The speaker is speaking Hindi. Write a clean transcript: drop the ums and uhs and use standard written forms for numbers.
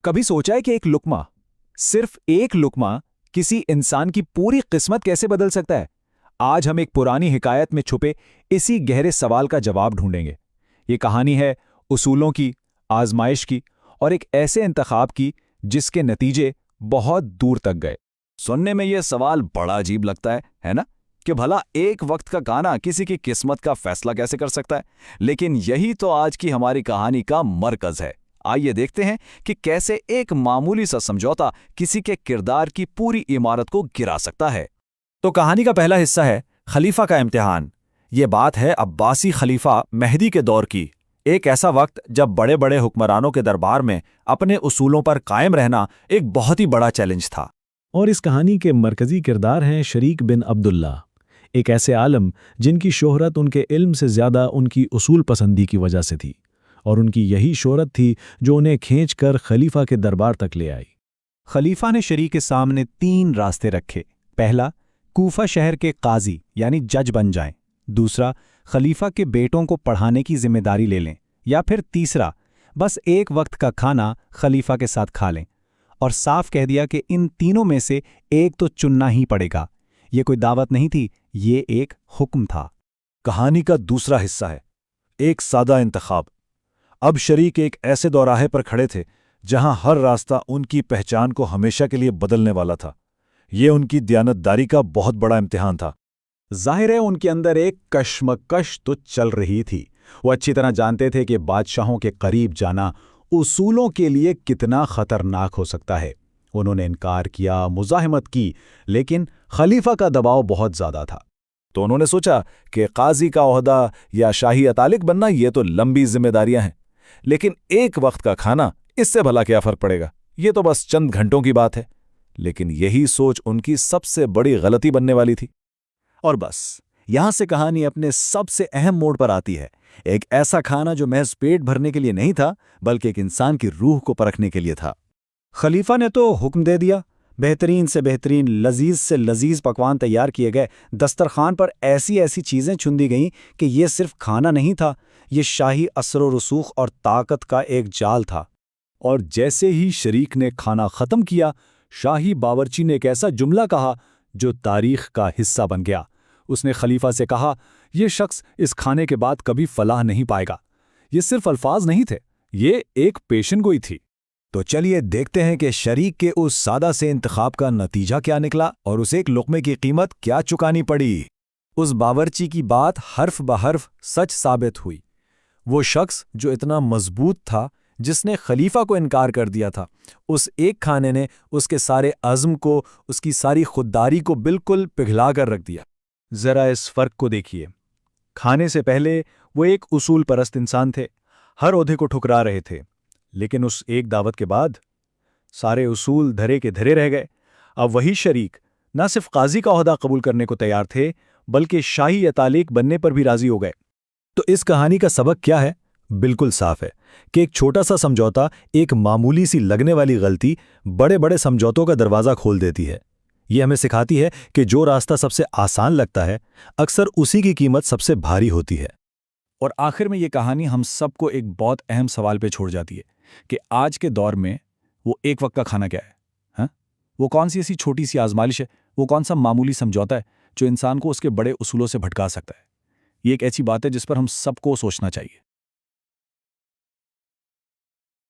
कभी सोचा है कि एक लुकमा, सिर्फ एक लुकमा, किसी इंसान की पूरी किस्मत कैसे बदल सकता है? आज हम एक पुरानी हिकायत में छुपे इसी गहरे सवाल का जवाब ढूंढेंगे। ये कहानी है उसूलों की, आजमाइश की और एक ऐसे इंतखाब की जिसके नतीजे बहुत दूर तक गए। सुनने में यह सवाल बड़ा अजीब लगता है ना? कि भला एक वक्त का खाना किसी की किस्मत का फैसला कैसे कर सकता है। लेकिन यही तो आज की हमारी कहानी का मरकज है। आइए देखते हैं कि कैसे एक मामूली सा समझौता किसी के किरदार की पूरी इमारत को गिरा सकता है। तो कहानी का पहला हिस्सा है खलीफा का इम्तिहान। ये बात है अब्बासी खलीफा मेहदी के दौर की। एक ऐसा वक्त जब बड़े बड़े हुक्मरानों के दरबार में अपने उसूलों पर कायम रहना एक बहुत ही बड़ा चैलेंज था। और इस कहानी के मरकजी किरदार हैं शरीक बिन अब्दुल्ला, एक ऐसे आलम जिनकी शोहरत उनके इल्म से ज्यादा उनकी उसूल पसंदी की वजह से थी, और उनकी यही शोहरत थी जो उन्हें खींचकर खलीफा के दरबार तक ले आई। खलीफा ने शरीक के सामने 3 रास्ते रखे। पहला, कूफा शहर के काजी यानी जज बन जाएं। दूसरा, खलीफा के बेटों को पढ़ाने की जिम्मेदारी ले लें। या फिर तीसरा, बस एक वक्त का खाना खलीफा के साथ खा लें। और साफ कह दिया कि इन तीनों में से एक तो चुनना ही पड़ेगा। ये कोई दावत नहीं थी, ये एक हुक्म था। कहानी का दूसरा हिस्सा है एक सादा इंतखाब। अब शरीक एक ऐसे दौराहे पर खड़े थे जहां हर रास्ता उनकी पहचान को हमेशा के लिए बदलने वाला था। ये उनकी दयानतदारी का बहुत बड़ा इम्तिहान था। जाहिर है उनके अंदर एक कश्मकश तो चल रही थी। वो अच्छी तरह जानते थे कि बादशाहों के करीब जाना उसूलों के लिए कितना खतरनाक हो सकता है। उन्होंने इनकार किया, मुज़ाहिमत की, लेकिन खलीफा का दबाव बहुत ज्यादा था। तो उन्होंने सोचा कि काजी का ओहदा या शाही अतालिक बनना ये तो लंबी जिम्मेदारियां हैं, लेकिन एक वक्त का खाना, इससे भला क्या फर्क पड़ेगा, ये तो बस चंद घंटों की बात है। लेकिन यही सोच उनकी सबसे बड़ी गलती बनने वाली थी। और बस यहां से कहानी अपने सबसे अहम मोड़ पर आती है। एक ऐसा खाना जो महज पेट भरने के लिए नहीं था, बल्कि एक इंसान की रूह को परखने के लिए था। खलीफा ने तो हुक्म दे दिया। बेहतरीन से बेहतरीन, लजीज से लजीज पकवान तैयार किए गए। दस्तरखान पर ऐसी ऐसी चीजें चुन दी गईं कि ये सिर्फ खाना नहीं था, ये शाही असर रसूख और ताकत का एक जाल था। और जैसे ही शरीक ने खाना खत्म किया, शाही बावर्ची ने एक ऐसा जुमला कहा जो तारीख का हिस्सा बन गया। उसने खलीफा से कहा, यह शख्स इस खाने के बाद कभी फलाह नहीं पाएगा। ये सिर्फ अल्फाज नहीं थे, ये एक पेशनगोई थी। तो चलिए देखते हैं कि शरीक के उस सादा से इंतखाब का नतीजा क्या निकला और उस एक लुक़मे की कीमत क्या चुकानी पड़ी। उस बावर्ची की बात हर्फ ब हर्फ सच साबित हुई। वो शख्स जो इतना मजबूत था, जिसने खलीफा को इनकार कर दिया था, उस एक खाने ने उसके सारे अज़्म को, उसकी सारी खुददारी को बिल्कुल पिघला कर रख दिया। जरा इस फर्क को देखिए। खाने से पहले वो एक उसूल परस्त इंसान थे, हर ओहदे को ठुकरा रहे थे। लेकिन उस एक दावत के बाद सारे उसूल धरे के धरे रह गए। अब वही शरीक न सिर्फ काजी का ओहदा कबूल करने को तैयार थे, बल्कि शाही अतालिक बनने पर भी राजी हो गए। तो इस कहानी का सबक क्या है? बिल्कुल साफ है कि एक छोटा सा समझौता, एक मामूली सी लगने वाली गलती बड़े बड़े समझौतों का दरवाज़ा खोल देती है। ये हमें सिखाती है कि जो रास्ता सबसे आसान लगता है, अक्सर उसी की कीमत सबसे भारी होती है। और आखिर में ये कहानी हम सबको एक बहुत अहम सवाल पे छोड़ जाती है कि आज के दौर में वो एक वक्त का खाना क्या है? हाँ? वो कौन सी ऐसी छोटी सी आजमाइश है, वो कौन सा मामूली समझौता है जो इंसान को उसके बड़े उसूलों से भटका सकता है? ये एक ऐसी बात है जिस पर हम सबको सोचना चाहिए।